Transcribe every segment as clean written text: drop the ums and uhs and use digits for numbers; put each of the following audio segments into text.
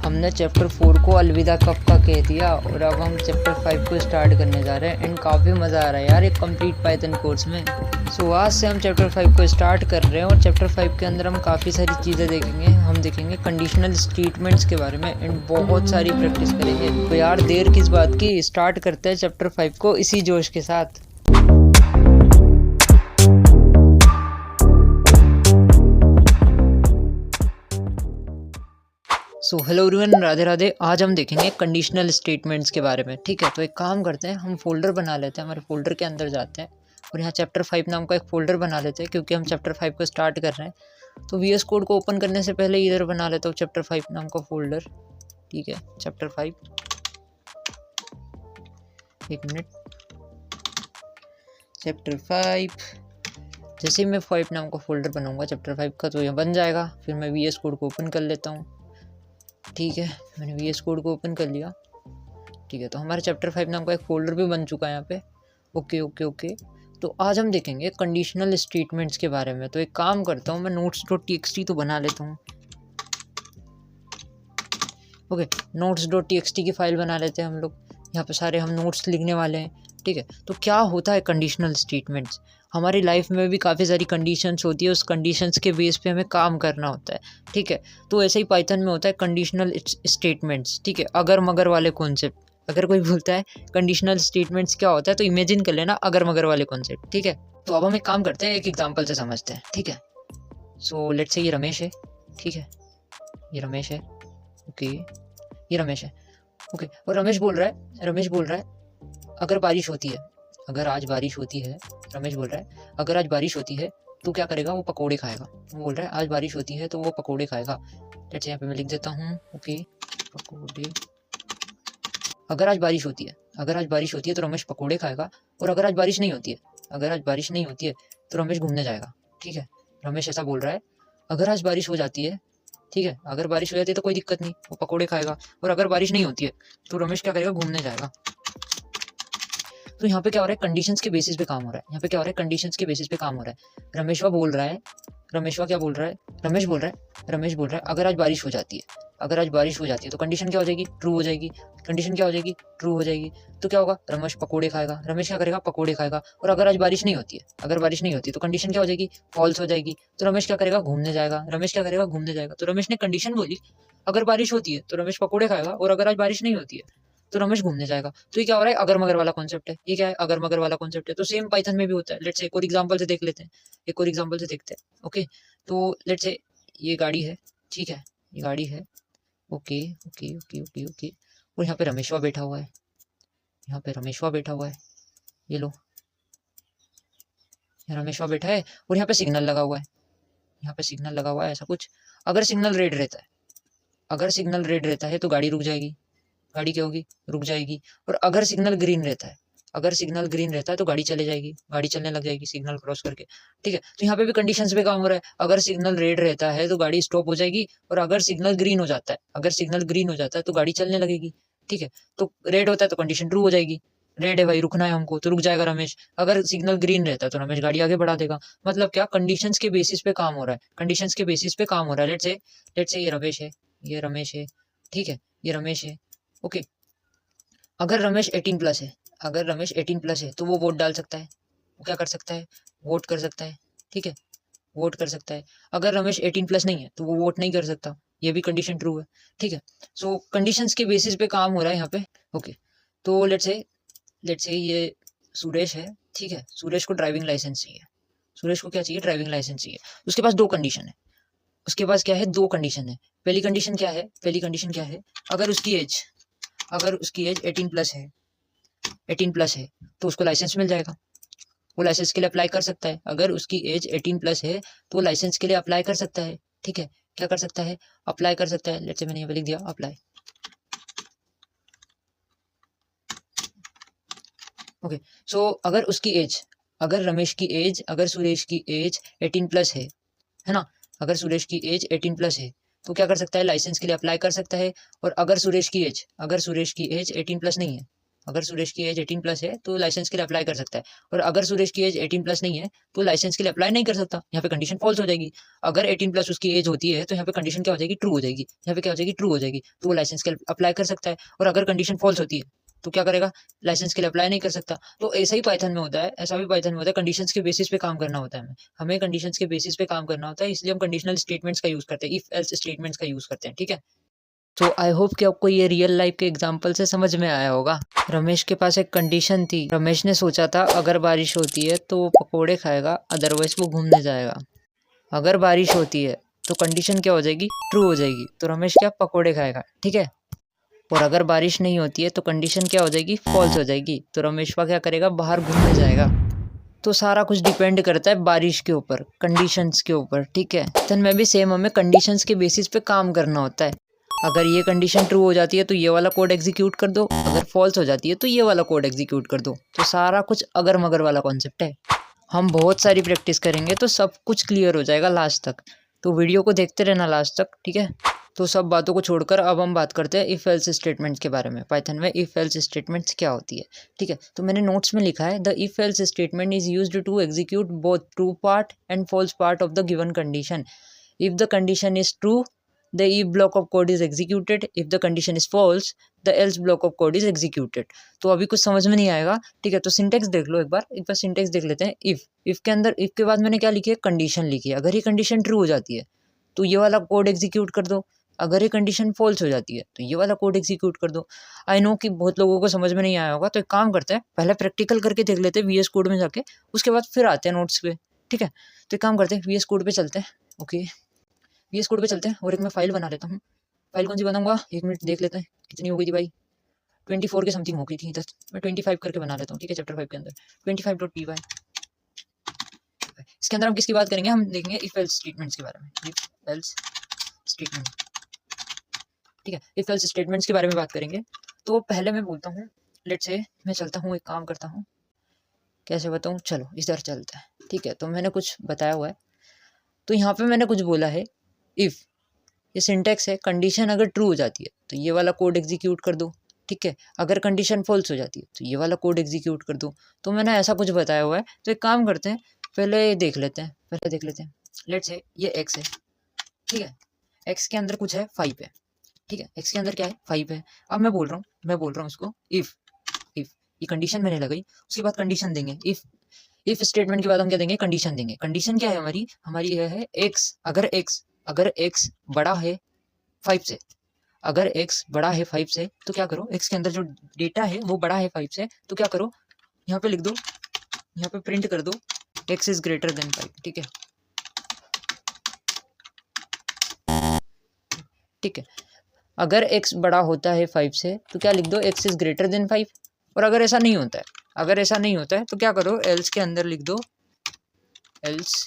हमने चैप्टर 4 को अलविदा कब का कह दिया और अब हम चैप्टर 5 को स्टार्ट करने जा रहे हैं एंड काफ़ी मज़ा आ रहा है यार एक कंप्लीट पाइथन कोर्स में। सो आज से हम चैप्टर 5 को स्टार्ट कर रहे हैं और चैप्टर 5 के अंदर हम काफ़ी सारी चीज़ें देखेंगे। हम देखेंगे कंडीशनल स्टेटमेंट्स के बारे में एंड बहुत सारी प्रैक्टिस करेंगे। तो यार देर किस बात की, स्टार्ट करते हैं चैप्टर 5 को इसी जोश के साथ। So hello everyone, Radhe Radhe. आज हम देखेंगे कंडीशनल स्टेटमेंट्स के बारे में। ठीक है, तो एक काम करते हैं, हम फोल्डर बना लेते हैं, हमारे फोल्डर के अंदर जाते हैं और यहाँ चैप्टर 5 नाम का एक फ़ोल्डर बना लेते हैं क्योंकि हम चैप्टर 5 को स्टार्ट कर रहे हैं। तो VS कोड को ओपन करने से पहले इधर बना लेता हूँ चैप्टर 5 नाम का फ़ोल्डर। ठीक है, चैप्टर 5, एक मिनट, चैप्टर 5। जैसे ही मैं 5 नाम का फ़ोल्डर बनाऊँगा चैप्टर 5 का तो यह बन जाएगा। फिर मैं VS कोड को ओपन कर लेता हूँ। ठीक है, मैंने VS कोड को ओपन कर लिया। ठीक है, तो हमारे चैप्टर 5 नाम का एक फ़ोल्डर भी बन चुका है यहाँ पे। Okay okay okay. तो आज हम देखेंगे कंडीशनल स्टेटमेंट्स के बारे में। तो एक काम करता हूँ, मैं notes.txt तो बना लेता हूँ। ओके, notes.txt की फ़ाइल बना लेते हैं हम लोग। यहाँ पे सारे हम नोट्स लिखने वाले हैं। ठीक है, तो क्या होता है कंडीशनल स्टेटमेंट्स? हमारी लाइफ में भी काफ़ी सारी कंडीशंस होती है, उस कंडीशंस के बेस पे हमें काम करना होता है। ठीक है, तो ऐसे ही पाइथन में होता है कंडीशनल स्टेटमेंट्स। ठीक है, अगर मगर वाले कॉन्सेप्ट। अगर कोई बोलता है कंडीशनल स्टेटमेंट्स क्या होता है तो इमेजिन कर लेना अगर मगर वाले कॉन्सेप्ट। ठीक है, तो अब हम एक काम करते हैं, एक एग्जाम्पल से समझते हैं। ठीक है, सो लेट्स से ये रमेश है। ठीक है, ये रमेश है। ओके, ये रमेश है। ओके, और रमेश बोल रहा है अगर बारिश होती है, अगर आज बारिश होती है, रमेश बोल रहा है अगर आज बारिश होती है तो क्या करेगा? वो पकोड़े खाएगा। वो बोल रहा है आज बारिश होती है तो वो पकोड़े खाएगा। जैसे यहाँ पे मैं लिख देता हूँ, ओके, पकोड़े। अगर आज बारिश होती है, अगर आज बारिश होती है तो रमेश पकोड़े खाएगा। और अगर आज बारिश नहीं होती है, अगर आज बारिश नहीं होती है तो रमेश घूमने जाएगा। ठीक है, रमेश ऐसा बोल रहा है। अगर आज बारिश हो जाती है, ठीक है, अगर बारिश हो जाती है तो कोई दिक्कत नहीं, वो पकोड़े खाएगा। और अगर बारिश नहीं होती है तो रमेश क्या करेगा? घूमने जाएगा। तो यहाँ पे क्या हो रहा है? कंडीशंस के बेसिस पे काम हो रहा है। यहाँ पे क्या हो रहा है? कंडीशंस के बेसिस पे काम हो रहा है। रमेशवा बोल रहा है, रमेशवा क्या बोल रहा है? रमेश बोल रहा है अगर आज बारिश हो जाती है, अगर आज बारिश हो जाती है तो कंडीशन क्या हो जाएगी? ट्रू हो जाएगी। कंडीशन क्या हो जाएगी? ट्रू हो जाएगी। तो क्या होगा? रमेश पकोड़े खाएगा। रमेश क्या करेगा? पकोड़े खाएगा। और अगर आज बारिश नहीं होती है, अगर बारिश नहीं होती तो कंडीशन क्या हो जाएगी? फॉल्स हो जाएगी। तो रमेश क्या करेगा? घूमने जाएगा। रमेश क्या करेगा? घूमने जाएगा। तो रमेश ने कंडीशन बोली, अगर बारिश होती है तो रमेश पकोड़े खाएगा और अगर आज बारिश नहीं होती है तो रमेश घूमने जाएगा। तो ये क्या हो रहा है? अगर मगर वाला कॉन्सेप्ट है। ये क्या है? अगर मगर वाला कॉन्सेप्ट है। तो सेम पाइथन में भी होता है। लेट्स से एक और एग्जांपल से देख लेते हैं, एक और एग्जांपल से देखते हैं। ओके, तो लेट्स से ये गाड़ी है। ठीक है, ये गाड़ी है। Okay okay okay okay okay. और यहाँ पे रमेशवा बैठा हुआ है, यहाँ पे रमेशवा बैठा हुआ है। ये लो, यहाँ रमेशवा बैठा है और यहाँ पे सिग्नल लगा हुआ है, यहाँ पे सिग्नल लगा हुआ है ऐसा कुछ। अगर सिग्नल रेड रहता है, अगर सिग्नल रेड रहता है तो गाड़ी रुक जाएगी। गाड़ी क्या होगी? रुक जाएगी। और अगर सिग्नल ग्रीन रहता है, अगर सिग्नल ग्रीन रहता है तो गाड़ी चले जाएगी, गाड़ी चलने लग जाएगी सिग्नल क्रॉस करके। ठीक है, तो यहाँ पे भी कंडीशंस पे काम हो रहा है। अगर सिग्नल रेड रहता है तो गाड़ी स्टॉप हो जाएगी और अगर सिग्नल ग्रीन हो जाता है, अगर सिग्नल ग्रीन हो जाता है तो गाड़ी चलने लगेगी। ठीक है, तो रेड होता है तो कंडीशन ट्रू हो जाएगी। रेड है भाई, रुकना है हमको, तो रुक जाएगा रमेश। अगर सिग्नल ग्रीन रहता है तो रमेश गाड़ी आगे बढ़ा देगा। मतलब क्या? कंडीशंस के बेसिस पे काम हो रहा है, कंडीशंस के बेसिस पे काम हो रहा है। लेट्स से ये रमेश है, ये रमेश है। ठीक है, ये रमेश है। ओके, अगर रमेश 18+ है, अगर रमेश 18+ है तो वो वोट डाल सकता है। वो क्या कर सकता है? वोट कर सकता है। ठीक है, वोट कर सकता है। अगर रमेश 18+ नहीं है तो वो वोट नहीं कर सकता। ये भी कंडीशन ट्रू है। ठीक है, सो कंडीशंस के बेसिस पे काम हो रहा है यहाँ पे। ओके, तो लेट्स से ये सुरेश है। ठीक है, सुरेश को ड्राइविंग लाइसेंस चाहिए। सुरेश को क्या चाहिए? ड्राइविंग लाइसेंस चाहिए। उसके पास 2 कंडीशन है। उसके पास क्या है? 2 कंडीशन है। पहली कंडीशन क्या है? पहली कंडीशन क्या है? अगर उसकी एज 18+ है, 18+ है तो उसको लाइसेंस मिल जाएगा। वो लाइसेंस के लिए अप्लाई कर सकता है। अगर उसकी एज 18+ है तो वो लाइसेंस के लिए अप्लाई कर सकता है। ठीक है, क्या कर सकता है? अप्लाई कर सकता है। लेट्स से मैंने यहाँ पे लिख दिया अप्लाई। ओके, सो अगर उसकी एज, अगर रमेश की एज, अगर सुरेश की एज 18+ है ना? अगर सुरेश की एज 18+ है तो क्या कर सकता है? लाइसेंस के लिए अप्लाई कर सकता है। और अगर सुरेश की एज 18+ नहीं है, अगर सुरेश की एज 18+ है तो लाइसेंस के लिए अप्लाई कर सकता है, और अगर सुरेश की एज 18+ नहीं है तो लाइसेंस के लिए अप्लाई नहीं कर सकता। यहाँ पे कंडीशन फॉल्स हो जाएगी। अगर 18+ उसकी एज होती है तो यहाँ पे कंडीशन क्या हो जाएगी, ट्रू हो जाएगी। यहाँ पे क्या हो जाएगी, ट्रू हो जाएगी, तो वो लाइसेंस के लिए अप्लाई कर सकता है। और अगर कंडीशन फॉल्स होती है तो क्या करेगा, लाइसेंस के लिए अप्लाई नहीं कर सकता। तो ऐसा ही पाइथन में होता है, ऐसा भी पाइथन में होता है। कंडीशंस के बेसिस पे काम करना होता है, हमें कंडीशंस के बेसिस पे काम करना होता है, इसलिए हम कंडीशनल स्टेटमेंट्स का यूज करते हैं, इफ एल्स स्टेटमेंट्स का यूज करते हैं। ठीक है, तो आई होप कि आपको ये रियल लाइफ के एग्जांपल से समझ में आया होगा। रमेश के पास एक कंडीशन थी। रमेश ने सोचा था अगर बारिश होती है तो वो पकोड़े खाएगा, अदरवाइज वो घूमने जाएगा। अगर बारिश होती है तो कंडीशन क्या हो जाएगी, ट्रू हो जाएगी, तो रमेश क्या पकोड़े खाएगा। ठीक है, और अगर बारिश नहीं होती है तो कंडीशन क्या हो जाएगी, फॉल्स हो जाएगी, तो रमेश क्या करेगा, बाहर घूमने जाएगा। तो सारा कुछ डिपेंड करता है बारिश के ऊपर, कंडीशंस के ऊपर। ठीक है, तो में भी सेम हमें कंडीशंस के बेसिस पे काम करना होता है। अगर ये कंडीशन ट्रू हो जाती है तो ये वाला कोड एग्जीक्यूट कर दो, अगर फॉल्स हो जाती है तो ये वाला कोड एग्जीक्यूट कर दो। तो सारा कुछ अगर मगर वाला कॉन्सेप्ट है। हम बहुत सारी प्रैक्टिस करेंगे तो सब कुछ क्लियर हो जाएगा लास्ट तक। तो वीडियो को देखते रहना लास्ट तक। ठीक है, तो सब बातों को छोड़कर अब हम बात करते हैं इफ एल्स स्टेटमेंट्स के बारे में। पाइथन में इफ एल्स स्टेटमेंट्स क्या होती है। ठीक है, तो मैंने नोट्स में लिखा है, the if else statement is used to execute both true part and false part of the given condition. If the condition is true, the if block of code is executed. If the condition is false, the else block of code is executed. तो अभी कुछ समझ में नहीं आएगा। ठीक है, तो सिंटेक्स देख लो, एक बार सिंटेक्स देख लेते हैं। इफ के अंदर इफ के बाद मैंने क्या लिखी है, कंडीशन लिखी है। अगर ये कंडीशन ट्रू हो जाती है तो ये वाला कोड एग्जीक्यूट कर दो, अगर ये कंडीशन फॉल्स हो जाती है तो ये वाला कोड एग्जीक्यूट कर दो। आई नो कि बहुत लोगों को समझ में नहीं आया होगा, तो एक काम करते हैं, पहले प्रैक्टिकल करके देख लेते हैं VS कोड में जाके, उसके बाद फिर आते हैं नोट्स पे। ठीक है, तो एक काम करते हैं, VS कोड पे चलते हैं। ओके, VS कोड पे चलते हैं और एक मैं फाइल बना लेता हूँ। फाइल कौन सी बनाऊंगा, 1 मिनट देख लेते हैं कितनी हो गई थी भाई। 24 के समथिंग हो गई थी, 10 मैं 25 करके बना लेता हूँ। ठीक है, चैप्टर 5 के अंदर 25.py। इसके अंदर हम किसकी बात करेंगे, हम देखेंगे इफ एल्स स्टेटमेंट्स के बारे में। इफ एल्स स्टेटमेंट, ठीक है, इफ एल्स स्टेटमेंट्स के बारे में बात करेंगे। तो पहले मैं बोलता हूँ, लेट्स से मैं चलता हूँ, एक काम करता हूँ, कैसे बताऊँ, चलो इधर चलता है। ठीक है, तो मैंने कुछ बताया हुआ है, तो यहाँ पे मैंने कुछ बोला है इफ, ये सिंटेक्स है। कंडीशन अगर ट्रू हो जाती है तो ये वाला कोड एग्जीक्यूट कर दो। ठीक है, अगर कंडीशन फॉल्स हो जाती है तो ये वाला कोड एग्जीक्यूट कर दो। तो मैंने ऐसा कुछ बताया हुआ है, तो एक काम करते हैं, पहले देख लेते हैं। लेट्स से ये x है। ठीक है, x के अंदर कुछ है 5 है। ठीक है, x के अंदर क्या है, 5 है। अब मैं बोल रहा हूँ इसको इफ ये कंडीशन मैंने लगाई, उसके बाद कंडीशन देंगे। इफ स्टेटमेंट के बाद हम क्या देंगे, कंडीशन देंगे। कंडीशन क्या है हमारी यह है x, अगर x बड़ा है 5 से, अगर x बड़ा है 5 से तो क्या करो, x के अंदर जो डेटा है वो बड़ा है 5 से, तो क्या करो, यहाँ पे लिख दो, यहाँ पे प्रिंट कर दो x इज ग्रेटर देन 5। ठीक है, ठीक है, अगर x बड़ा होता है 5 से तो क्या लिख दो, x इज ग्रेटर देन 5। और अगर ऐसा नहीं होता है, तो क्या करो, एल्स के अंदर लिख दो, एल्स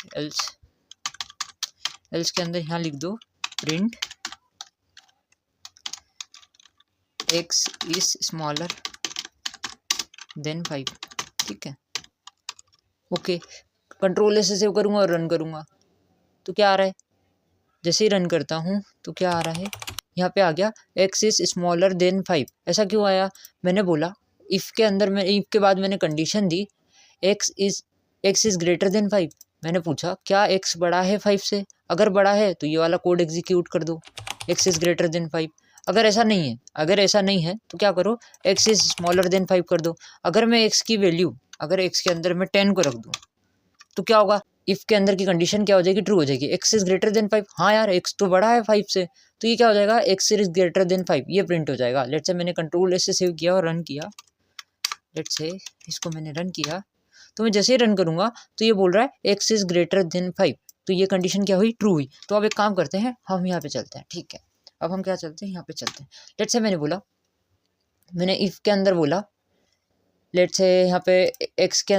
के अंदर यहाँ लिख दो print x is smaller than 5। ठीक है, ओके, कंट्रोल से सेव करूँगा और रन करूँगा, तो क्या आ रहा है, जैसे ही रन करता हूँ तो क्या आ रहा है, यहाँ पे आ गया x इज स्मॉलर देन 5। ऐसा क्यों आया, मैंने बोला इफ़ के अंदर, मैं इफ़ के बाद मैंने condition the x is greater than 5। मैंने पूछा क्या x बड़ा है 5 से, अगर बड़ा है तो ये वाला कोड एग्जीक्यूट कर दो, x इज ग्रेटर देन 5। अगर ऐसा नहीं है तो क्या करो, x इज स्मॉलर देन 5 कर दो। अगर मैं x की वैल्यू, अगर x के अंदर मैं 10 को रख दूँ तो क्या होगा, इफ़ के अंदर की कंडीशन क्या हो जाएगी, ट्रू हो जाएगी, x इज ग्रेटर देन 5। हाँ यार, x तो बड़ा है 5 से, तो ये क्या हो जाएगा, x इज ग्रेटर देन 5, ये प्रिंट हो जाएगा। लेट्स से मैंने कंट्रोल से सेव किया और रन किया, लेट्स से इसको मैंने रन किया, तो मैं जैसे ही रन करूँगा तो ये बोल रहा है x इज ग्रेटर देन 5, तो ये कंडीशन क्या हुई, ट्रू हुई। तो अब एक काम करते हैं, हम यहाँ पे चलते हैं। ठीक है, अब हम क्या चलते हैं, यहाँ पे चलते हैं। लेट्स से मैंने इफ़ के अंदर बोला, लेट्स से यहाँ पे x के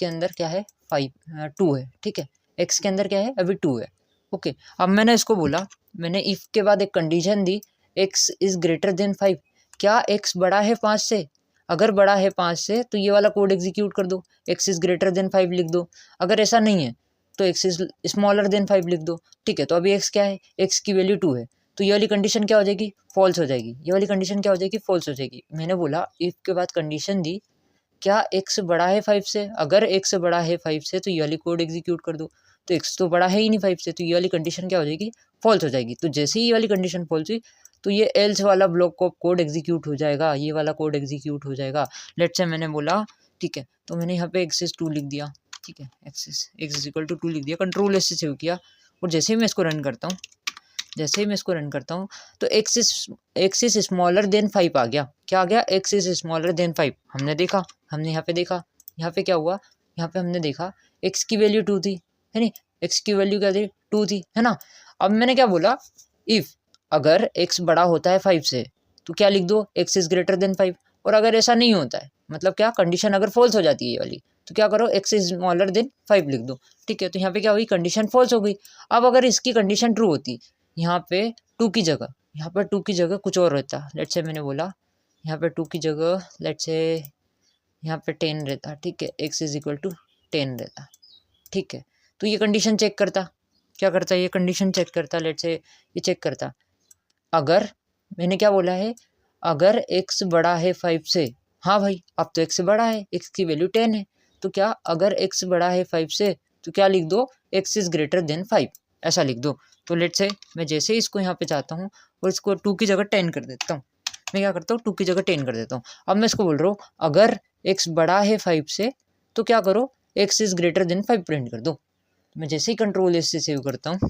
अंदर क्या है, 2 है। ठीक है, x के अंदर क्या है, अभी 2 है। ओके, अब मैंने इसको बोला, मैंने इफ़ के बाद एक condition the, x is greater than 5। क्या x बड़ा है 5 से, अगर बड़ा है 5 से तो ये वाला कोड एग्जीक्यूट कर दो, x इज ग्रेटर देन 5 लिख दो। अगर ऐसा नहीं है तो x इज स्मॉलर देन 5 लिख दो। ठीक है, तो अभी x क्या है, x की वैल्यू 2 है, तो ये वाली कंडीशन क्या हो जाएगी, फॉल्स हो जाएगी। ये वाली कंडीशन क्या हो जाएगी, फॉल्स हो जाएगी। मैंने बोला इफ़ के बाद कंडीशन दी, क्या x बड़ा है 5 से, अगर x बड़ा है 5 से तो ये वाली कोड एग्जीक्यूट कर दो। तो x तो बड़ा है ही नहीं 5 से, तो ये वाली कंडीशन क्या हो जाएगी, फॉल्स हो जाएगी। तो जैसे ही ये वाली कंडीशन फॉल्स हुई तो ये एल्स वाला ब्लॉक ऑफ कोड एग्जीक्यूट हो जाएगा, ये वाला कोड एग्जीक्यूट हो जाएगा। लेट्स से मैंने बोला ठीक है, तो मैंने यहाँ पे एक्सिस 2 लिख दिया, ठीक है, axis x is equal to 2 लिख दिया, कंट्रोल एस से सेव किया, और जैसे ही मैं इसको रन करता हूँ, जैसे ही मैं इसको रन करता हूँ तो x इज स्मॉलर देन 5 आ गया। क्या आ गया, x इज स्मॉलर देन 5। हमने देखा, हमने यहाँ पे देखा, यहाँ पे क्या हुआ, यहाँ पे हमने देखा x की वैल्यू 2 थी, है नहीं, x की वैल्यू क्या थी, 2 थी, है ना। अब मैंने क्या बोला, इफ़ अगर x बड़ा होता है 5 से तो क्या लिख दो, x इज ग्रेटर देन 5। और अगर ऐसा नहीं होता है, मतलब क्या, कंडीशन अगर फॉल्स हो जाती है ये वाली, तो क्या करो, x इज स्मॉलर देन 5 लिख दो, ठीक है। तो यहाँ पे क्या हुई, कंडीशन फॉल्स हो गई। अब अगर इसकी कंडीशन ट्रू होती, यहाँ पे 2 की जगह, यहाँ पर 2 की जगह कुछ और रहता, लेट्स से मैंने बोला यहाँ पे 2 की जगह लेट्स से यहाँ पे 10 रहता, ठीक है, x इज इक्वल टू 10 रहता, ठीक है। तो ये कंडीशन चेक करता, क्या करता, ये कंडीशन चेक करता, लेट्स से ये चेक करता, अगर मैंने क्या बोला है, अगर x बड़ा है 5 से, हाँ भाई अब तो x बड़ा है, x की वैल्यू 10 है, तो क्या अगर x बड़ा है 5 से तो क्या लिख दो, x इज ग्रेटर देन 5, ऐसा लिख दो। तो लेट्स से मैं जैसे ही इसको यहाँ पे चाहता हूँ और इसको 2 की जगह 10 कर देता हूँ, मैं क्या करता हूँ 2 की जगह 10 कर देता हूँ। अब मैं इसको बोल रहा हूँ अगर x बड़ा है 5 से तो क्या करो, x is greater than 5 print कर दो। मैं जैसे ही कंट्रोल एस से सेव करता हूँ,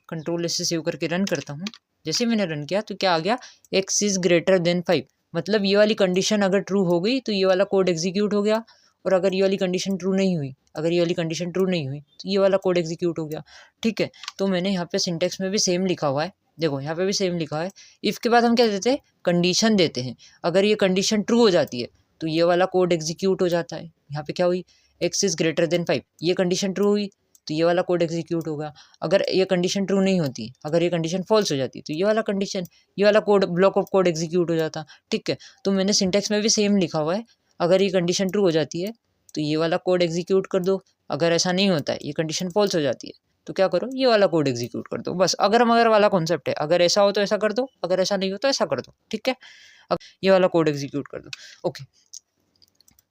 कंट्रोल एस से सेव करके रन करता हूँ, जैसे मैंने रन किया तो क्या आ गया, x इज ग्रेटर देन 5। मतलब ये वाली कंडीशन अगर ट्रू हो गई तो ये वाला कोड एग्जीक्यूट हो गया, और अगर ये वाली कंडीशन ट्रू नहीं हुई, अगर ये वाली कंडीशन ट्रू नहीं हुई तो ये वाला कोड एग्जीक्यूट हो गया, ठीक है। तो मैंने यहाँ पे सिंटेक्स में भी सेम लिखा हुआ है, देखो यहाँ पे भी सेम लिखा है। इफ़ के बाद हम क्या देते हैं, कंडीशन देते हैं। अगर ये कंडीशन ट्रू हो जाती है तो ये वाला कोड एग्जीक्यूट हो जाता है। यहाँ पे क्या हुई, x इज ग्रेटर देन 5, ये कंडीशन ट्रू हुई तो ये वाला कोड एग्जीक्यूट होगा। अगर ये कंडीशन ट्रू नहीं होती, अगर ये कंडीशन फॉल्स हो जाती तो ये वाला कंडीशन, ये वाला code, block of code execute हो जाता, ठीक है। तो मैंने सिंटेक्स में भी सेम लिखा हुआ है, अगर ये कंडीशन ट्रू हो जाती है तो ये वाला कोड एग्जीक्यूट कर दो, अगर ऐसा नहीं होता है, ये कंडीशन फॉल्स हो जाती है तो क्या करो, ये वाला कोड एग्जीक्यूट कर दो। बस अगर मगर वाला कॉन्सेप्ट है, अगर ऐसा हो तो ऐसा कर दो, अगर ऐसा नहीं हो तो ऐसा कर दो, ठीक है। अब ये वाला कोड एग्जीक्यूट कर दो, ओके।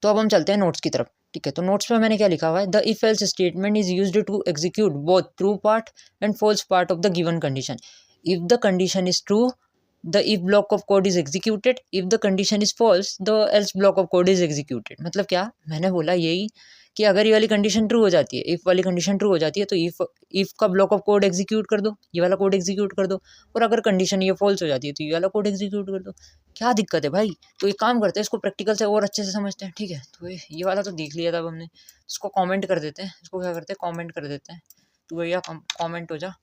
तो अब हम चलते हैं नोट्स की तरफ, ठीक है। तो नोट्स में मैंने क्या लिखा हुआ है, the if else statement is used to execute both true part and false part of the given condition. If the condition is true the if block of code is executed, if the condition is false the else block of code is executed। मतलब क्या, मैंने बोला यही कि अगर ये वाली condition true हो जाती है, इफ़ वाली कंडीशन ट्रू हो जाती है तो इफ़ का ब्लॉक ऑफ कोड एग्जीक्यूट कर दो, ये वाला कोड एग्जीक्यूट कर दो, और अगर कंडीशन ये फॉल्स हो जाती है तो ये वाला कोड एग्जीक्यूट कर दो। क्या दिक्कत है भाई, तो एक काम करते हैं, इसको प्रैक्टिकल से और अच्छे से समझते हैं, ठीक है। तो ये वाला तो देख लिया था अब हमने, इसको कॉमेंट कर देते हैं, इसको क्या करते हैं, कॉमेंट कर देते हैं। तो भैया कॉमेंट हो जा,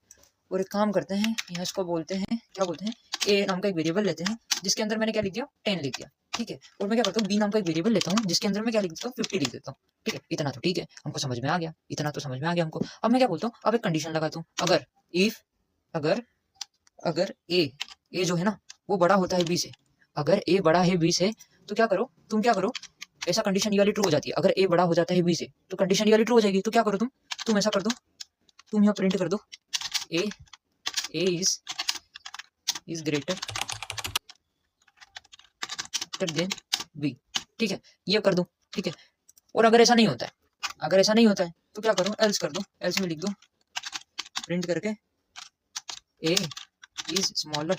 और एक काम करते हैं, यहाँ इसको बोलते हैं, क्या बोलते हैं, ए नाम का एक वेरिएबल लेते हैं जिसके अंदर मैंने क्या लिख दिया, 10 लिख दिया, ठीक है। और मैं क्या करता हूँ, बी नाम का एक वेरिएबल लेता हूँ जिसके अंदर मैं क्या लिख देता हूँ, 50 लिख देता हूँ, ठीक है। इतना तो ठीक है, हमको समझ में आ गया, इतना तो समझ में आ गया हमको। अब मैं क्या बोलता हूँ, अब एक कंडीशन लगाता हूँ, अगर इफ अगर ए जो है ना वो बड़ा होता है बी से, अगर ए बड़ा है बी से तो क्या करो, तुम क्या करो, ऐसा कंडीशन ये वाली ट्रू हो जाती है, अगर ए बड़ा हो जाता है बी से तो कंडीशन ये वाली ट्रू हो जाएगी, तो क्या करो तुम ऐसा कर दो, तुम यहाँ प्रिंट कर दो ए इज ग्रेटर देन बी, ठीक है, ये कर दो, ठीक है। और अगर ऐसा नहीं होता है, अगर ऐसा नहीं होता है तो क्या करो, एल्स कर दो, एल्स में लिख दो प्रिंट करके ए इज स्मॉलर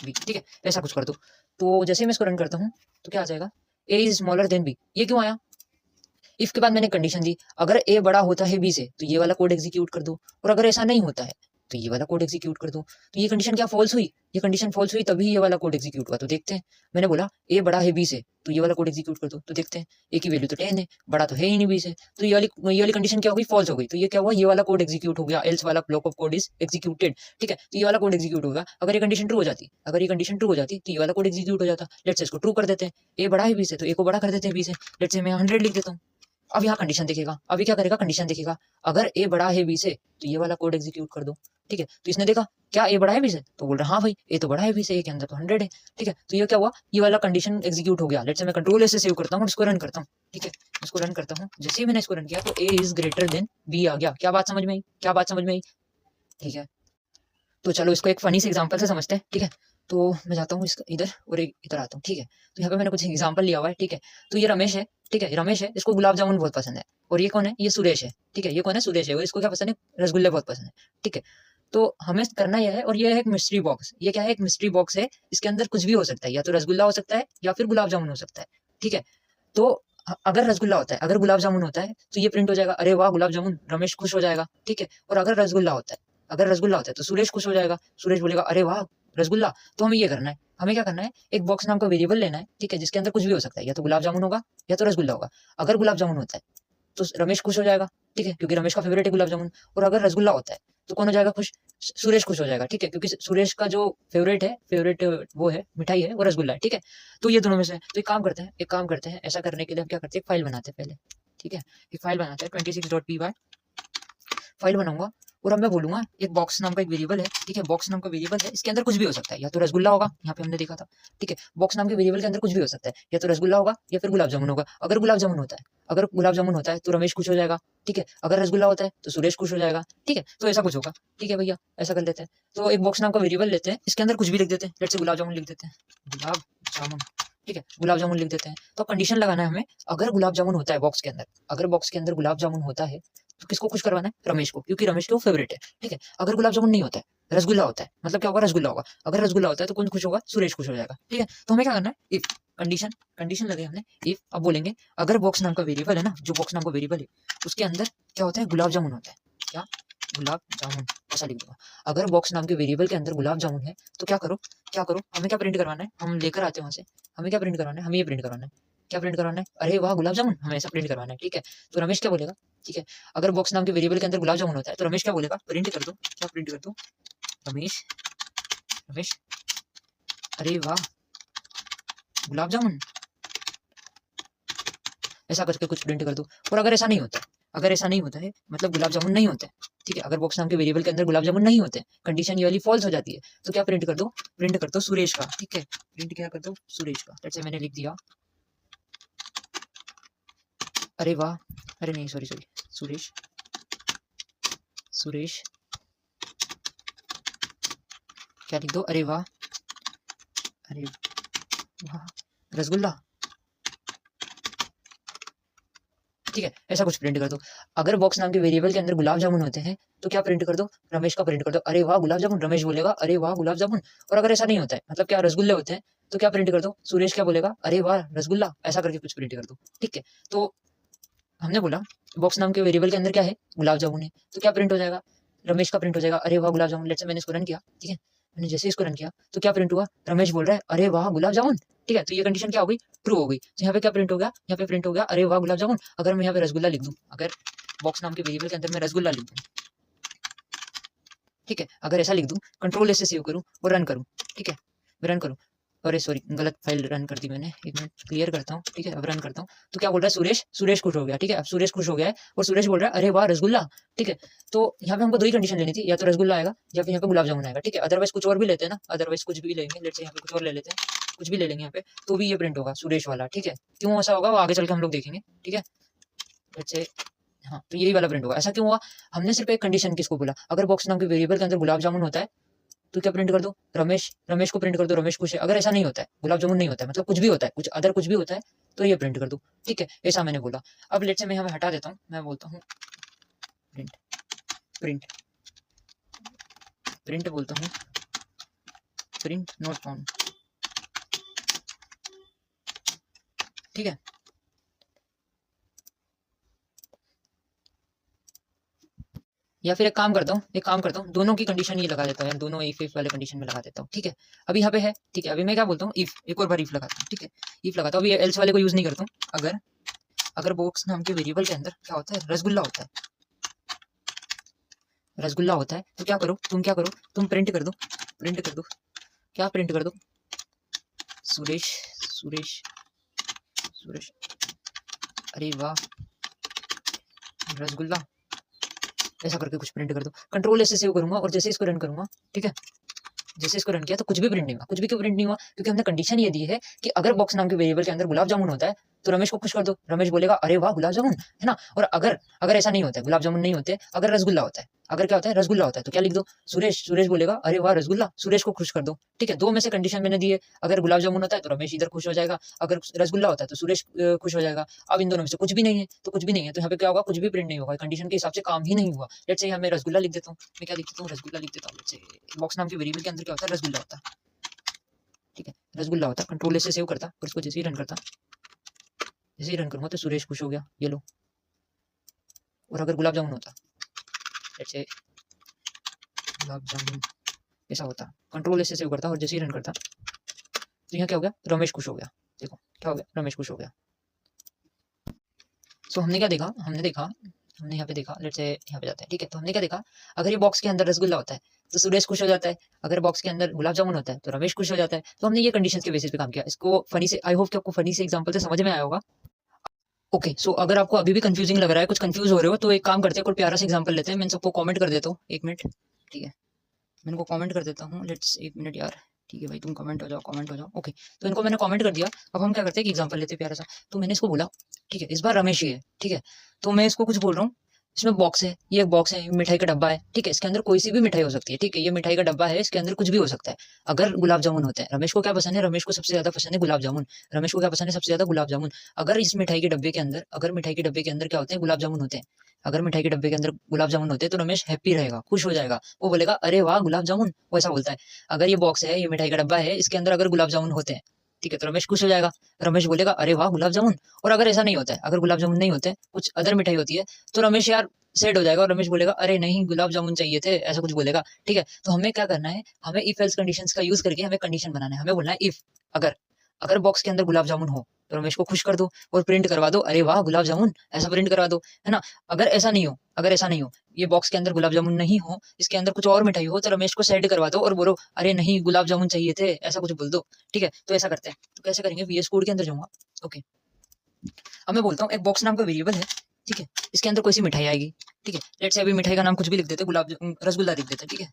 बी, ठीक है, ऐसा कुछ कर दो। तो जैसे मैं इसको रन करता हूँ तो क्या आ जाएगा, ए इज स्मॉलर देन बी। ये क्यों आया, इफ के बाद मैंने कंडीशन दी, अगर ए बड़ा होता है बी से तो ये वाला कोड एग्जीक्यूट कर दो, और अगर ऐसा नहीं होता है तो ये वाला कोड एग्जीक्यूट कर दो। तो ये कंडीशन क्या फॉल्स हुई, ये कंडीशन फॉल्स हुई तभी ये वाला कोड एग्जीक्यूट हुआ। तो देखते हैं, मैंने बोला ए बड़ा है बी से तो ये वाला कोड एग्जीक्यूट कर दो, तो देखते हैं ए की वैल्यू तो 10 है, बड़ा तो है ही नहीं बी से, तो ये वाली कंडीशन क्या हो गई, फॉल्स हो गई। तो ये क्या हुआ, ये वाला कोड एग्जीक्यूट हो गया, एल्स वाला block of code is executed, ठीक है। तो ये वाला कोड एग्जीक्यूट होगा, अगर ये कंडीशन ट्रू हो जाती, अगर ये कंडीशन ट्रू हो जाती तो ये वाला कोड एग्जीक्यूट हो जाता। लेट्स से इसको ट्रू कर देते हैं, ए बड़ा है बी से तो ए को बड़ा कर देते हैं बी से, लेट्स से मैं 100 लिख देता हूँ। अब यहाँ कंडीशन देखेगा, अभी क्या करेगा, कंडीशन देखेगा, अगर ए बड़ा है बी से तो ये वाला कोड एग्जीक्यूट कर दो, ठीक है। तो इसने देखा क्या ए बड़ा है बी से, तो बोल रहा हाँ भाई ए तो बड़ा है बी से, ए के अंदर तो 100 है, ठीक है। तो ये क्या हुआ, ये वाला कंडीशन एग्जीक्यूट हो गया। लेट्स से मैं कंट्रोल ए से सेव करता हूँ और इसको रन करता हूँ, ठीक है। इसको रन करता हूँ। जैसे ही मैंने इसको रन किया तो ए इज ग्रेटर देन बी आ गया। क्या बात समझ में आई? क्या बात समझ में आई? ठीक है, तो चलो इसको एक फनी से एग्जांपल से समझते हैं। ठीक है, तो मैं जाता हूँ इसका इधर और एक इधर आता हूँ। ठीक है, तो यहाँ पे मैंने कुछ एग्जांपल लिया हुआ है। ठीक है, तो ये रमेश है। ठीक है, ये रमेश है, इसको गुलाब जामुन बहुत पसंद है। और ये कौन है? ये सुरेश है। ठीक है, ये कौन है? सुरेश है। और इसको क्या पसंद है? रसगुल्ले बहुत पसंद है। ठीक है, तो हमें करना यह है, और ये है एक मिस्ट्री बॉक्स। ये क्या है? एक मिस्ट्री बॉक्स है। इसके अंदर कुछ भी हो सकता है, या तो रसगुल्ला हो सकता है या फिर गुलाब जामुन हो सकता है। ठीक है, तो अगर रसगुल्ला होता है, अगर गुलाब जामुन होता है तो ये प्रिंट हो जाएगा, अरे वाह गुलाब जामुन, रमेश खुश हो जाएगा। ठीक है, और अगर रसगुल्ला होता है, अगर रसगुल्ला होता है तो सुरेश खुश हो जाएगा, सुरेश बोलेगा अरे वाह रसगुल्ला। तो हमें ये करना है, हमें क्या करना है, एक बॉक्स नाम का वेरिएबल लेना है। ठीक है, जिसके अंदर कुछ भी हो सकता है, या तो गुलाब जामुन होगा या तो रसगुल्ला होगा। अगर गुलाब जामुन होता है तो रमेश खुश हो जाएगा। ठीक है, क्योंकि रमेश का फेवरेट है गुलाब जामुन। और अगर रसगुल्ला होता है तो कौन हो जाएगा खुश? सुरेश खुश हो जाएगा। ठीक है, क्योंकि सुरेश का जो फेवरेट है, फेवरेट वो है मिठाई है, वो रसगुल्ला है। ठीक है, तो ये दोनों में से तो एक काम करते हैं, ऐसा करने के लिए हम क्या करते हैं, फाइल बनाते हैं पहले। ठीक है, एक फाइल बनाते हैं 26.py फाइल बनाऊंगा। और अब मैं बोलूंगा एक बॉक्स नाम का एक वेरिएबल है। ठीक है, बॉक्स नाम का वेरिएबल है, इसके अंदर कुछ भी हो सकता है, या तो रसगुल्ला होगा, यहाँ पे हमने देखा था। ठीक है, बॉक्स नाम के वेरिएबल के अंदर कुछ भी हो सकता है, या तो रसगुल्ला होगा या फिर गुलाब जामुन होगा। अगर गुलाब जामुन होता है, अगर गुलाब जामुन होता है तो रमेश खुश हो जाएगा। ठीक है, अगर रसगुल्ला होता है तो सुरेश खुश हो जाएगा। ठीक है, तो ऐसा कुछ होगा। ठीक है भैया, ऐसा कर लेते हैं। तो एक बॉक्स नाम का वेरिएबल लेते हैं, इसके अंदर कुछ भी लिख देते हैं। लेट्स से गुलाब जामुन लिख देते हैं, गुलाब जामुन। ठीक है, गुलाब जामुन लिख देते हैं। तो कंडीशन लगाना है हमें, अगर गुलाब जामुन होता है बॉक्स के अंदर, अगर बॉक्स के अंदर गुलाब जामुन होता है तो किसको खुश करवाना है? रमेश को, क्योंकि रमेश के वो फेवरेट है। ठीक है, अगर गुलाब जामुन नहीं होता है, रसगुल्ला होता है, मतलब क्या होगा? रसगुल्ला होगा। अगर रसगुल्ला होता है तो कौन खुश होगा? सुरेश खुश हो जाएगा। ठीक है, तो हमें क्या करना है, इफ कंडीशन, कंडीशन लगे हमने इफ। अब बोलेंगे अगर बॉक्स नाम का वेरिएबल है ना, जो बॉक्स नाम का वेरिएबल है उसके अंदर क्या होता है? गुलाब जामुन होता है। क्या? गुलाब जामुन, ऐसा लिख दूंगा। अगर बॉक्स नाम के वेरिएबल के अंदर गुलाब जामुन है तो क्या करो, क्या करो, हमें क्या प्रिंट करवाना है? हम लेकर आते हैं वहां से, हमें क्या प्रिंट करवाना है? हमें ये प्रिंट करवाना है। क्या प्रिंट करवाना है? अरे वाह गुलाब जामुन, हमें ऐसा प्रिंट करवाना है। ठीक है, तो रमेश क्या बोलेगा? ठीक है, अगर बॉक्स नाम के वेरिएबल के अंदर गुलाब जामुन होता है तो रमेश क्या बोलेगा? प्रिंट कर दो। क्या प्रिंट कर दो? रमेश, रमेश अरे वाह गुलाब जामुन, ऐसा करके कुछ प्रिंट कर दो। और अगर ऐसा नहीं होता है, अगर ऐसा नहीं होता है मतलब गुलाब जामुन नहीं होता है। ठीक है, अगर बॉक्स नाम के वेरिएबल के अंदर गुलाब जामुन नहीं होते, कंडीशन ये वाली फॉल्स हो जाती है, तो क्या प्रिंट कर दो? प्रिंट कर दो सुरेश का। ठीक है, प्रिंट क्या कर दो? सुरेश का। जैसे मैंने लिख दिया अरे वाह, अरे नहीं सॉरी सॉरी, सुरेश, सुरेश क्या लिख दो? अरे वाह, अरे वाह रसगुल्ला। ठीक है, ऐसा कुछ प्रिंट कर दो। अगर बॉक्स नाम के वेरिएबल के अंदर गुलाब जामुन होते हैं तो क्या प्रिंट कर दो? रमेश का प्रिंट कर दो। अरे वाह गुलाब जामुन, रमेश बोलेगा अरे वाह गुलाब जामुन। और अगर ऐसा नहीं होता है, मतलब क्या रसगुल्ले होते हैं, तो क्या प्रिंट कर दो? सुरेश क्या बोलेगा? अरे वाह रसगुल्ला, ऐसा करके कुछ प्रिंट कर दो। ठीक है, तो हमने बोला बॉक्स नाम के वेरिएबल के अंदर क्या है? गुलाब जामुन है, तो क्या प्रिंट हो जाएगा? रमेश का प्रिंट हो जाएगा, अरे वाह गुलाब जामुन। लेट्स से मैंने इसको रन किया। ठीक है, मैंने जैसे इसको रन किया तो क्या प्रिंट हुआ? रमेश बोल रहा है अरे वाह गुलाब जामुन। ठीक है, तो ये कंडीशन क्या हो गई? ट्रू हो गई। तो यहाँ पे क्या प्रिंट हो गया? यहाँ पे प्रिंट हो गया अरे वाह गुलाब जामुन। अगर मैं यहाँ पे रसगुल्ला लिख दूँ, अगर बॉक्स नाम के वेरिएबल के अंदर मैं रसगुल्ला लिख दूँ, ठीक है, अगर ऐसा लिख दूँ, कंट्रोल ऐसे सेव करूँ और रन करूँ। ठीक है, रन करूँ, अरे सॉरी गलत फाइल रन कर दी मैंने, एक मिनट क्लियर करता हूँ। ठीक है, अब रन करता हूँ तो क्या बोल रहा है? सुरेश, सुरेश खुश हो गया। ठीक है, अब सुरेश खुश हो गया है और सुरेश बोल रहा है अरे वाह रसगुल्ला। ठीक है, तो यहाँ पे हमको दो ही कंडीशन लेनी थी, या तो रसगुल्ला आएगा या फिर यहाँ पे गुलाब जामुन आएगा। ठीक है, अदरवाइज कुछ और भी लेते हैं ना, अदरवाइज कुछ भी लेंगे, लेट्स से यहाँ पे कुछ और ले लेते हैं, कुछ भी ले लेंगे यहाँ पे, तो भी ये प्रिंट होगा सुरेश वाला। ठीक है, क्यों ऐसा होगा वो आगे चल के हम लोग देखेंगे। ठीक है, लेट्स से हाँ, तो यही वाला प्रिंट होगा। ऐसा क्यों हुआ? हमने सिर्फ एक कंडीशन किसको बोला? अगर बॉक्स नाम के वेरिएबल के अंदर गुलाब जामुन होता है तो क्या प्रिंट कर दो? रमेश, रमेश को प्रिंट कर दो, रमेश खुश है। अगर ऐसा नहीं होता है, गुलाब जामुन नहीं होता है, मतलब कुछ भी होता है, कुछ अदर कुछ भी होता है, तो ये प्रिंट कर दो। ठीक है, ऐसा मैंने बोला। अब लेट से मैं यहाँ हटा देता हूँ, मैं बोलता हूँ प्रिंट, प्रिंट, प्रिंट बोलता हूँ, प्रिंट नॉट फाउंड। ठीक है, या फिर एक काम करता हूँ, दोनों की कंडीशन ये लगा देता हूँ, दोनों इफ वाले कंडीशन में लगा देता हूँ। ठीक है, अभी यहाँ पे है। ठीक है, अभी मैं क्या बोलता हूँ? इफ, एक और बार इफ लगाता हूँ। ठीक है, इफ लगाता हूँ, अभी एल्स वाले को यूज नहीं करता हूँ। अगर, अगर बॉक्स नाम के वेरिएबल के अंदर क्या होता है? रसगुल्ला होता है, रसगुल्ला होता है, तो क्या करो? तुम क्या करो? तुम प्रिंट कर दो, प्रिंट कर दो। क्या प्रिंट कर दो? सुरेश, सुरेश, सुरेश अरे वाह रसगुल्ला, ऐसा करके कुछ प्रिंट कर दो। कंट्रोल ऐसे सेव करूंगा और जैसे इसको रन करूंगा, ठीक है, जैसे इसको रन किया तो कुछ भी प्रिंट नहीं हुआ। कुछ भी क्यों प्रिंट नहीं हुआ? क्योंकि हमने कंडीशन ये दी है कि अगर बॉक्स नाम के वेरिएबल के अंदर गुलाब जामुन होता है तो रमेश को खुश कर दो, रमेश बोलेगा अरे वाह गुलाब जामुन, है ना। और अगर अगर ऐसा नहीं होता है, गुलाब जामुन नहीं होते, अगर रसगुल्ला होता है, अगर क्या होता है रसगुल्ला होता है, तो क्या लिख दो सुरेश, सुरेश बोलेगा अरे वाह रसगुल्ला, सुरेश को खुश कर दो। ठीक है, दो में से कंडीशन मैंने दी है, अगर गुलाब जामुन होता है तो रमेश इधर खुश हो जाएगा, अगर रसगुल्ला होता है तो सुरेश खुश हो जाएगा। अब इन दोनों में से कुछ भी नहीं है, तो कुछ भी नहीं है, तो यहाँ पे क्या होगा, कुछ भी प्रिंट नहीं होगा, कंडीशन के हिसाब से काम ही नहीं हुआ। लेट्स से यहाँ मैं रसगुल्ला लिख देता हूँ, मैं क्या लिख देता हूँ, रसगुल्ला लिख देता हूँ। लेट्स से बॉक्स नाम के वेरिएबल के अंदर क्या होता है, रसगुल्ला होता है। ठीक है, रसगुल्ला होता है, कंट्रोल से सेव करता और इसको जैसे ही रन करता, जैसे ही रन करूंगा तो सुरेश खुश हो गया, ये लो। और अगर गुलाब जामुन होता, लेट्स से गुलाब जामुन ऐसा होता, कंट्रोल से सेव करता और जैसे ही रन करता तो यहाँ क्या हो गया, रमेश खुश हो गया। देखो क्या हो गया, रमेश खुश हो गया। सो हमने क्या देखा, हमने यहाँ पे देखा, लेट्स से यहाँ पे जाते हैं। ठीक है, तो हमने क्या देखा, अगर ये बॉक्स के अंदर रसगुल्ला होता है तो सुरेश खुश हो जाता है, अगर बॉक्स के अंदर गुलाब जामुन होता है तो रमेश खुश हो जाता है। तो हमने ये कंडीशन के बेसिस पे काम किया। इसको फनी से, आई होप कि आपको फनी से एग्जांपल से समझ में आया होगा। ओके, सो अगर आपको अभी भी कंफ्यूजिंग लग रहा है, कुछ कंफ्यूज हो रहे हो, तो एक काम करते हैं, कोई प्यारा सा एग्जांपल लेते हैं। मैं सबको कमेंट कर देता हूँ, एक मिनट। ठीक है, मैं इनको कमेंट कर देता हूँ, लेट्स एक मिनट यार। ठीक है भाई, तुम कमेंट हो जाओ, कमेंट हो जाओ। ओके, तो इनको मैंने कमेंट कर दिया। अब हम क्या करते हैं कि एग्जांपल लेते हैं प्यारा सा। तो मैंने इसको बोला, ठीक है, इस बार रमेश ही है। ठीक है, तो मैं इसको कुछ बोल रहा हूँ, इसमें बॉक्स है, ये एक बॉक्स है, मिठाई का डब्बा है। ठीक है, इसके अंदर कोई सी भी मिठाई हो सकती है। ठीक है, ये मिठाई का डब्बा है, इसके अंदर कुछ भी हो सकता है। अगर गुलाब जामुन होते हैं, रमेश को क्या पसंद है, रमेश को सबसे ज्यादा पसंद है गुलाब जामुन। रमेश को क्या पसंद है, सबसे ज्यादा गुलाब जामुन। अगर इस मिठाई के डब्बे के अंदर, अगर मिठाई के डब्बे के अंदर क्या होते हैं, गुलाब जामुन होते हैं, अगर मिठाई के डब्बे के अंदर गुलाब जामुन होते हैं तो रमेश हैप्पी रहेगा, खुश हो जाएगा, वो बोलेगा अरे वाह गुलाब जामुन, वो ऐसा बोलता है। अगर ये बॉक्स है, ये मिठाई का डब्बा है, इसके अंदर अगर गुलाब जामुन होते हैं, ठीक है, तो रमेश खुश हो जाएगा, रमेश बोलेगा अरे वाह गुलाब जामुन। और अगर ऐसा नहीं होता है, अगर गुलाब जामुन नहीं होते, कुछ अदर मिठाई होती है, तो रमेश यार सेड हो जाएगा और रमेश बोलेगा अरे नहीं गुलाब जामुन चाहिए थे, ऐसा कुछ बोलेगा। ठीक है, तो हमें क्या करना है, हमें इफ एल्स कंडीशंस का यूज करके हमें कंडीशन बनाना है। हमें बोलना है इफ, अगर अगर बॉक्स के अंदर गुलाब जामुन हो तो रमेश को खुश कर दो और प्रिंट करवा दो अरे वाह गुलाब जामुन, ऐसा प्रिंट करवा दो, है ना। अगर ऐसा नहीं हो, अगर ऐसा नहीं हो, ये बॉक्स के अंदर गुलाब जामुन नहीं हो, इसके अंदर कुछ और मिठाई हो, तो रमेश को सेड करवा दो और बोलो अरे नहीं गुलाब जामुन चाहिए थे, ऐसा कुछ बोल दो। ठीक है, तो ऐसा करते हैं। तो कैसे करेंगे, वीएस कोड के अंदर जाऊंगा। ओके, अब मैं बोलता हूँ एक बॉक्स नाम का वेरिएबल है। ठीक है, इसके अंदर कोई सी मिठाई आएगी। ठीक है, लेट्स से अभी मिठाई का नाम कुछ भी लिख देते, रसगुल्ला लिख देते। ठीक है,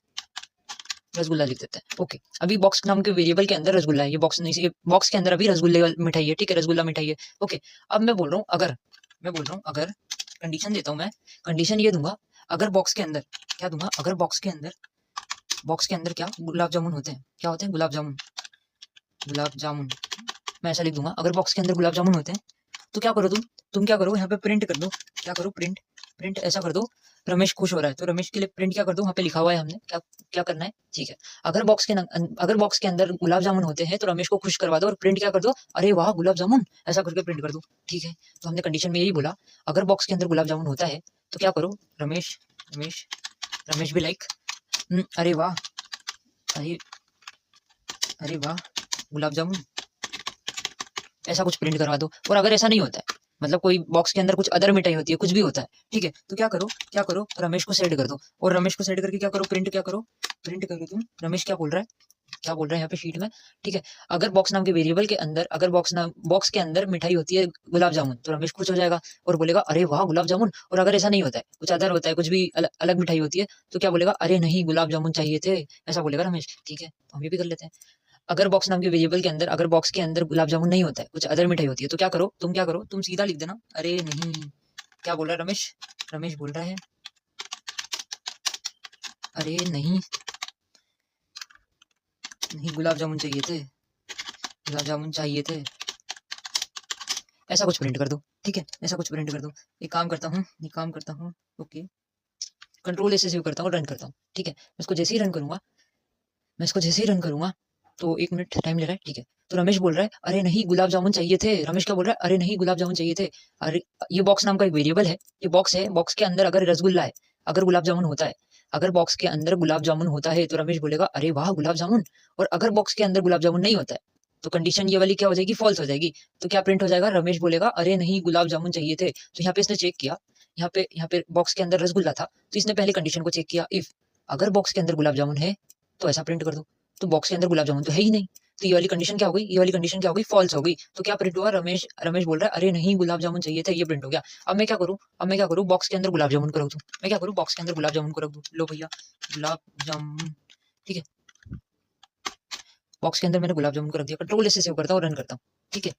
रसगुल्ला लिख देते हैं। ओके, अभी बॉक्स नाम के वेरिएबल के अंदर रसगुल्ला है, ये बॉक्स नहीं, ये बॉक्स के अंदर अभी रसगुल्ले मिठाई है। ठीक है, रसगुल्ला मिठाई है। ओके, अब मैं बोल रहा हूँ अगर, मैं बोल रहा हूँ अगर, कंडीशन देता हूँ मैं, कंडीशन ये दूंगा, अगर बॉक्स के अंदर क्या दूंगा, अगर बॉक्स के अंदर, बॉक्स के अंदर क्या गुलाब जामुन होते हैं, क्या होते हैं गुलाब जामुन, गुलाब जामुन, मैं ऐसा लिख दूंगा, अगर बॉक्स के अंदर गुलाब जामुन होते हैं तो क्या करो तुम क्या करो, यहाँ पे प्रिंट कर दो, क्या करो प्रिंट, प्रिंट ऐसा कर दो, रमेश खुश हो रहा है तो रमेश के लिए प्रिंट क्या कर दो, वहाँ पे लिखा हुआ है हमने क्या क्या करना है। ठीक है, अगर अगर बॉक्स के अंदर गुलाब जामुन होते हैं तो रमेश को खुश करवा दो और प्रिंट क्या कर दो, अरे वाह गुलाब जामुन, ऐसा करके प्रिंट कर दो। ठीक है, तो हमने कंडीशन में यही बोला, अगर बॉक्स के अंदर गुलाब जामुन होता है तो क्या करो, रमेश रमेश रमेश भी लाइक अरे वाह, अरे अरे वाह गुलाब जामुन, ऐसा कुछ प्रिंट करवा दो। और अगर ऐसा नहीं होता है, मतलब कोई बॉक्स के अंदर कुछ अदर मिठाई होती है, कुछ भी होता है, ठीक है, तो क्या करो रमेश को सेड कर दो और रमेश को सेड करके क्या करो, प्रिंट क्या करो, प्रिंट करो तुम रमेश क्या बोल रहा है, क्या बोल रहा है यहाँ पे शीट में। ठीक है, अगर बॉक्स नाम के वेरिएबल के अंदर, अगर बॉक्स के अंदर मिठाई होती है गुलाब जामुन, तो रमेश खुश हो जाएगा और बोलेगा अरे वाह गुलाब जामुन। और अगर ऐसा नहीं होता है, कुछ अदर होता है, कुछ भी अलग मिठाई होती है, तो क्या बोलेगा, अरे नहीं गुलाब जामुन चाहिए थे, ऐसा बोलेगा रमेश। ठीक है, तो हम ये भी कर लेते हैं। अगर बॉक्स नाम के वेरिएबल के अंदर, अगर बॉक्स के अंदर गुलाब जामुन नहीं होता है, कुछ अदर मिठाई होती है, तो क्या करो, क्या करो, तुम सीधा लिख देना, अरे नहीं, क्या बोल रहा है रमेश, रमेश बोल रहा है अरे नहीं, नहीं गुलाब जामुन चाहिए थे, गुलाब जामुन चाहिए थे, ऐसा कुछ प्रिंट कर दो। ठीक है, ऐसा कुछ प्रिंट कर दो। एक काम करता हूँ, ओके, कंट्रोल ऐसे सेव करता हूँ, रन करता हूँ। ठीक है, मैं इसको जैसे ही रन करूंगा तो एक मिनट टाइम ले रहा है। ठीक है, तो रमेश बोल रहा है अरे नहीं गुलाब जामुन चाहिए थे, रमेश क्या बोल रहा है, अरे नहीं गुलाब जामुन चाहिए थे। अरे ये बॉक्स नाम का एक वेरिएबल है, ये बॉक्स है, बॉक्स के अंदर अगर रसगुल्ला है, अगर गुलाब जामुन होता है, अगर बॉक्स के अंदर गुलाब जामुन होता है तो रमेश बोलेगा अरे वाह गुलाब जामुन। और अगर बॉक्स के अंदर गुलाब जामुन नहीं होता है तो कंडीशन ये वाली क्या हो जाएगी, फॉल्स हो जाएगी। तो क्या प्रिंट हो जाएगा, रमेश बोलेगा अरे नहीं गुलाब जामुन चाहिए थे। तो यहाँ पे इसने चेक किया, यहाँ पे बॉक्स के अंदर रसगुल्ला था, तो इसने पहले कंडीशन को चेक किया, इफ अगर बॉक्स के अंदर गुलाब जामुन है तो ऐसा प्रिंट कर दो। तो बॉक्स के अंदर गुलाब जामुन तो है ही नहीं, तो ये वाली कंडीशन क्या हो गई, ये वाली कंडीशन क्या हो गई, फॉल्स हो गई। तो क्या प्रिंट हुआ, रमेश रमेश बोल रहा है अरे नहीं गुलाब जामुन चाहिए थे, ये प्रिंट हो गया। अब मैं क्या करूँ, बॉक्स के अंदर गुलाब जामुन को रख दूं, मैं क्या करूँ, बॉक्स के अंदर गुलाब जामुन को रख दूं, लो भैया गुलाब जामुन। ठीक है, बॉक्स के अंदर मैंने गुलाब जामुन को रख दिया, कंट्रोल से सेव करता हूँ, रन करता हूँ। ठीक है,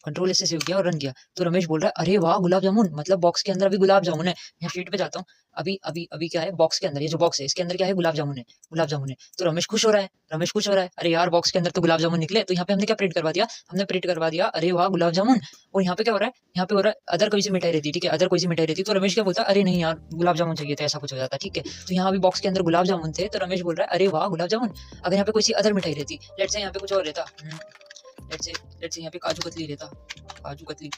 कंट्रोल ऐसे सेव किया और रन किया तो रमेश बोल रहा है अरे वाह गुलाब जामुन, मतलब बॉक्स के अंदर अभी गुलाब जामुन है। यहाँ शीट पे जाता हूँ, अभी अभी अभी क्या है बॉक्स के अंदर, ये जो बॉक्स है इसके अंदर क्या है गुलाब जामुन है, गुलाब जामुन है। तो रमेश खुश हो रहा है, रमेश खुश हो रहा है, अरे यार बॉक्स के अंदर तो गुलाब जामुन निकले। तो यहाँ पे हमने क्या प्रिंट करवा दिया, हमने प्रिंट करवा दिया अरे वाह गुलाब जामुन। और यहाँ पे क्या हो रहा है, यहाँ पे हो रहा है अदर कोई सी मिठाई रहती, ठीक है, अदर कोई सी मिठाई रहती तो रमेश क्या बोलता अरे नहीं यार गुलाब जामुन चाहिए था, ऐसा कुछ हो जाता, ठीक है। तो यहाँ अभी बॉक्स के अंदर गुलाब जामुन थे तो रमेश बोल रहा है अरे वाह गुलाब जामुन। अगर यहाँ पे कोई सी अदर मिठाई रहती, लेट्स से यहाँ पे कुछ और रहता, लेट्स से यहाँ पे काजू कतली रहता, काजू कतली,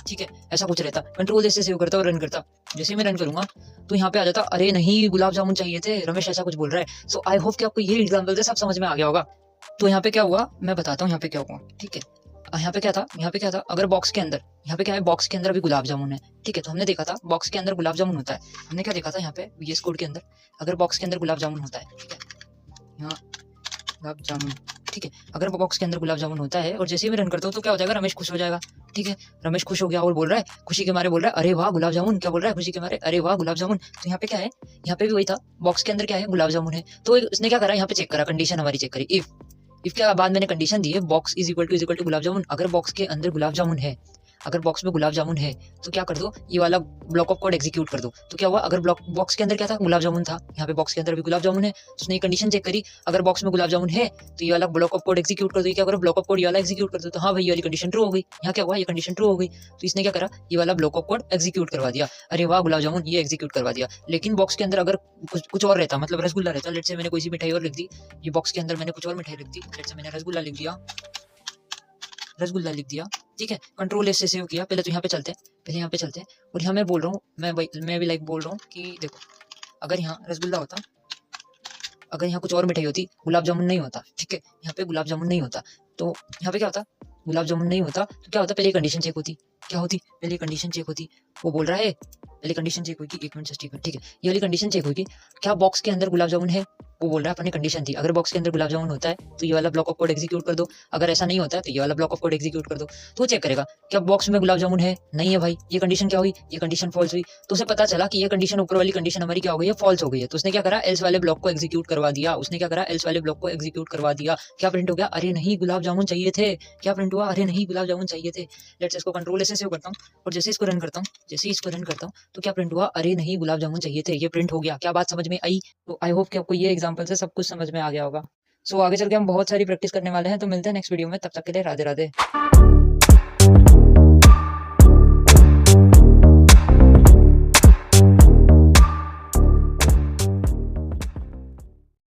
ठीक है, ऐसा कुछ रहता। कंट्रोल जैसे सेव करता और रन करता, जैसे मैं रन करूंगा तो यहाँ पे आ जाता अरे नहीं गुलाब जामुन चाहिए थे, रमेश ऐसा कुछ बोल रहा है। सो आई होप कि आपको ये एग्जाम्पल से सब समझ में आ गया होगा। तो यहाँ पे क्या हुआ मैं बताता हूँ, यहाँ पे क्या हुआ, ठीक है। यहाँ पे क्या था, यहाँ पे क्या था, अगर बॉक्स के अंदर, यहाँ पे क्या है बॉक्स के अंदर अभी गुलाब जामुन है, ठीक है। तो हमने देखा था बॉक्स के अंदर गुलाब जामुन होता है, हमने क्या देखा था यहाँ पे VS कोड के अंदर, अगर बॉक्स के अंदर गुलाब जामुन होता है, ठीक है, यहाँ गुलाब जामुन, ठीक है, अगर बॉक्स के अंदर गुलाब जामुन होता है और जैसे ही मैं रन करता हूँ तो क्या हो जाएगा, रमेश खुश हो जाएगा, ठीक है। रमेश खुश हो गया और बोल रहा है खुशी के मारे, बोल रहा है अरे वाह गुलाब जामुन, क्या बोल रहा है खुशी के मारे अरे वाह गुलाब जामुन। तो यहाँ पे क्या है, यहाँ पे भी वही था, बॉक्स के अंदर क्या है गुलाब जामुन है। तो उसने क्या करा, यहाँ पे चेक करा, कंडीशन हमारी चेक करी, इफ के बाद मैंने कंडीशन दी है box is equal to gulab jamun, अगर बॉक्स के अंदर गुलाब जामुन है, अगर बॉक्स में गुलाब जामुन है तो क्या कर दो, ये वाला ब्लॉक ऑफ कोड एग्जीक्यूट कर दो। तो क्या हुआ, अगर बॉक्स के अंदर क्या था गुलाब जामुन था, यहाँ पे बॉक्स के अंदर भी गुलाब जामुन है, तो उसने कंडीशन चेक करी, अगर बॉक्स में गुलाब जामुन है तो ये वाला ब्लॉक ऑफ कोड एग्जीक्यूट कर दो। क्या करो, ब्लॉक ऑफ कोड ये वाला एग्जीक्यूट कर दो, तो हाँ भाई ये वाली कंडीशन ट्रू हो गई। यहाँ क्या हुआ, ये कंडीशन ट्रू हो गई, तो इसने क्या करा, ये वाला ब्लॉक ऑफ कोड एग्जीक्यूट करवा दिया, अरे वाह गुलाब जामुन ये एग्जीक्यूट करवा दिया। लेकिन बॉक्स के अंदर अगर कुछ और रहता, मतलब रसगुल्ला रहता, लेट से मैंने कोई सी मिठाई और लिख दी, ये बॉक्स के अंदर मैंने कुछ और मिठाई लिख दी, लेट से मैंने रसगुल्ला लिख दिया, रसगुल्ला लिख दिया, ठीक है। कंट्रोल एस से सेव किया, पहले तो यहाँ पे चलते हैं, पहले यहाँ पे चलते हैं, और यहाँ मैं बोल रहा हूँ, मैं भी लाइक बोल रहा हूँ कि देखो अगर यहाँ रसगुल्ला होता, अगर यहाँ कुछ और मिठाई होती, गुलाब जामुन नहीं होता, ठीक है, यहाँ पे गुलाब जामुन नहीं होता, तो यहाँ पे क्या होता, गुलाब जामुन नहीं होता तो क्या होता, पहले कंडीशन चेक होती, क्या होती, पहले कंडीशन चेक होती, वो बोल रहा है पहले कंडीशन चेक होगी, एक मिनट जस्ट एक मिनट, ठीक है, ये वाली कंडीशन चेक होगी, क्या बॉक्स के अंदर गुलाब जामुन है, वो बोल रहा है अपनी कंडीशन थी, अगर बॉक्स के अंदर गुलाब जामुन होता है तो ये वाला ब्लॉक ऑफ कोड एग्जीक्यूट कर दो, अगर ऐसा नहीं होता है तो ये वाला ब्लॉक ऑफ कोड एग्जीक्यूट कर दो। तो चेक करेगा क्या बॉक्स में गुलाब जामुन है, नहीं है भाई, ये कंडीशन क्या हुई, ये कंडीशन फॉल्स हुई। तो उसे पता चला कि ये कंडीशन ऊपर वाली कंडीशन हमारी क्या हो गई है, फॉल्स हो गई है। तो उसने क्या करा, एल्स वाले ब्लॉक को एग्जीक्यूट करवा दिया, उसने क्या करा, एल्स वाले ब्लॉक को एग्जीक्यूट करवा दिया। क्या प्रिंट हो गया, अरे नहीं गुलाब जामुन चाहिए थे, क्या प्रिंट हुआ, अरे नहीं गुलाब जामुन चाहिए थे। लेट्स इसको कंट्रोल ऐसे सेव करता हूँ और जैसे इसको रन करता हूँ, जैसे इसको रन करता हूँ तो क्या प्रिंट हुआ, अरे नहीं गुलाब जामुन चाहिए थे, ये प्रिंट हो गया। क्या बात समझ में आई? तो आई होप कि आपको ये एग्जांपल से सब कुछ समझ में आ गया होगा। सो आगे चल के हम बहुत सारी प्रैक्टिस करने वाले हैं, तो मिलते हैं नेक्स्ट वीडियो में, तब तक के लिए राधे राधे।